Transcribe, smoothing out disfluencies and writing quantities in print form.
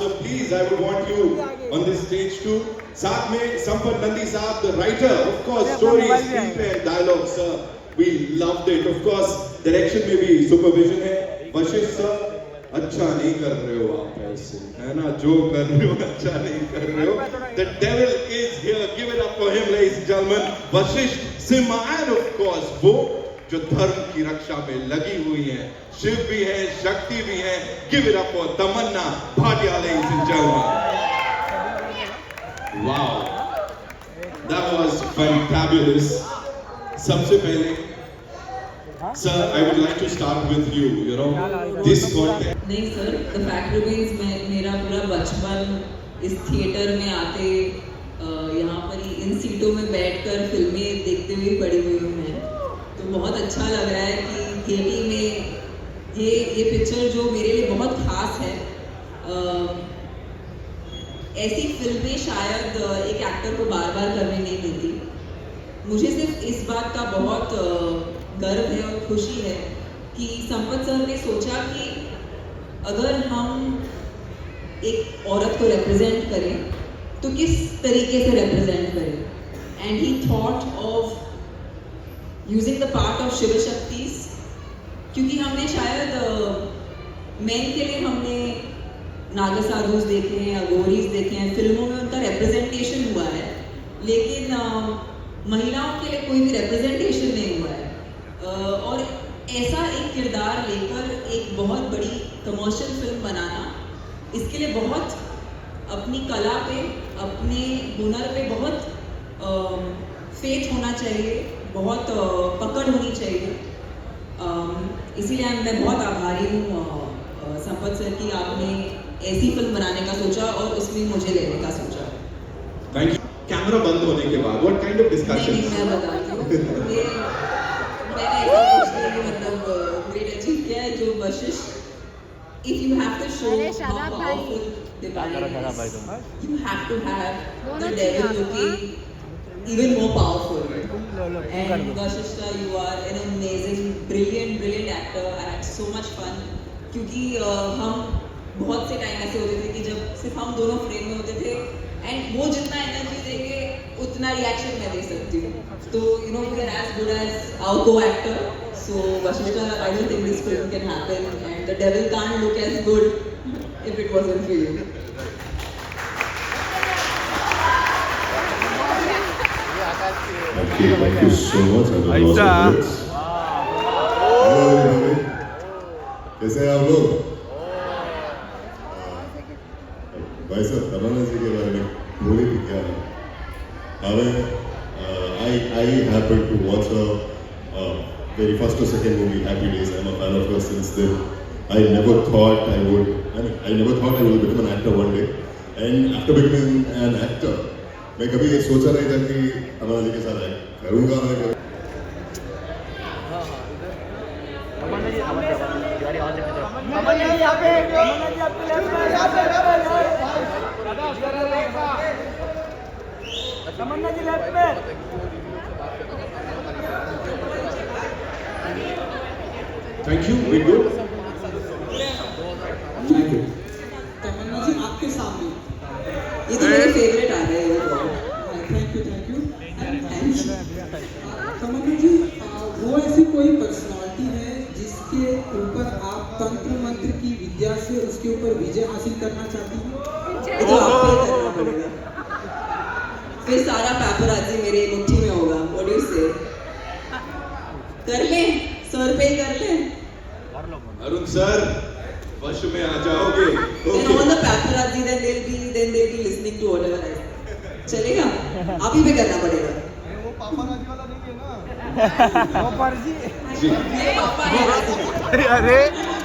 So please, I would want you on this stage too. साथ में संपत नंदी साहब, the writer, of course, stories, screenplay, dialogue, sir. We loved it. Of course, direction में भी supervision है. Vashishtha sir, अच्छा नहीं कर रहे हो आप ऐसे, है ना? जो कर रहे हो अच्छा नहीं कर रहे हो. The devil is here. Give it up for him, ladies and gentlemen. Vashishtha Simha, and of course, वो जो धर्म की रक्षा में लगी हुई है, शिव भी है, शक्ति भी है. Give it up for Tamannaah Bhatia, ladies and gentlemen. Wow, that was fantabulous. सबसे पहले, sir, I would like to start with you. You know, this content. नहीं सर, the fact remains मेरा पूरा बचपन इस थिएटर में आते यहाँ पर ही इन सीटों में बैठकर फिल्में देखते हुए पड़ी हुई हूँ मैं. तो बहुत अच्छा लग रहा है कि केटी में ये पिक्चर जो मेरे लिए बहुत खास है. ऐसी फिल्में शायद एक एक्टर को बार बार करने नहीं मिलती. मुझे सिर्फ इस बात का बहुत गर्व है और खुशी है कि संपत सर ने सोचा कि अगर हम एक औरत को रिप्रेजेंट करें तो किस तरीके से रिप्रेजेंट करें. And he thought of using the part of Shiv शक्तिस, क्योंकि हमने शायद मेन के लिए हमने नागसाधुस देखे हैं, अघोरीज देखे हैं, फिल्मों में उनका रिप्रेजेंटेशन हुआ है, लेकिन महिलाओं के लिए कोई भी रिप्रेजेंटेशन नहीं हुआ है. और ऐसा एक किरदार लेकर एक बहुत बड़ी कमर्शियल फिल्म बनाना, इसके लिए बहुत अपनी कला पे, अपने हुनर पे बहुत फेथ होना चाहिए, बहुत पकड़ होनी चाहिए. इसीलिए मैं बहुत आभारी हूँ संपत सर की, आपने ऐसी फिल्म बनाने का सोचा और उसमें मुझे लेने का सोचा. Thank you. कैमरा बंद होने के बाद what kind of discussions? नहीं, मैं बताती हूँ. मैंने ऐसा कुछ नहीं, मतलब ग्रेट अचीव किया है जो Vashishtha. If you have to show how powerful divine is, you have to have the devil looking even more powerful. And Vashishta, you are an amazing, brilliant actor. I had so much fun. क्योंकि हम बहुत से time ऐसे होते थे कि जब सिर्फ हम दोनों फ्रेम में होते थे, एंड वो जितना एनर्जी देंगे उतना रिएक्शन मैं दे सकती हूँ. तो you know, we are as good as our co-actor. So Vashishta, I don't think this film can happen, and the devil can't look as good if it wasn't for you. Okay, thank you so much. कैसे हैं आप लोग? भाई साहब, तमन्ना जी के बारे में बोले भी क्या है? I happened to watch her very first or second movie, Happy Days. I'm a fan of her since then. I never thought I would become an actor one day. And after becoming an actor, मैं कभी ये सोचा नहीं था कि तमन्ना जी के साथ act करूँगा मैं. तमन्ना जी लेफ्ट पे. Thank you. We good. Thank you. तमन्ना जी आपके सामने ये तो मेरे फेवरेट आ रहे हैं. थैंक यू तमन्ना जी, वो ऐसी कोई पर्सनालिटी है जिसके ऊपर आप तंत्र मंत्र की विद्या से उसके ऊपर विजय हासिल करना चाहती हैं? ये तो आपको ही करना पड़ेगा. फिर सारा पैपराजी मेरे मुट्ठी में होगा. व्हाट डू यू से? कर ले, सर पे ही कर ले. अरुण सर, वश में आ जाओगे. Then all the paparazzi, then they'll be listening to whatever I say. चलेगा? आप ही पे करना पड़ेगा. वो पापाराजी वाला नहीं है ना? पापाराजी. ये पापा है. अरे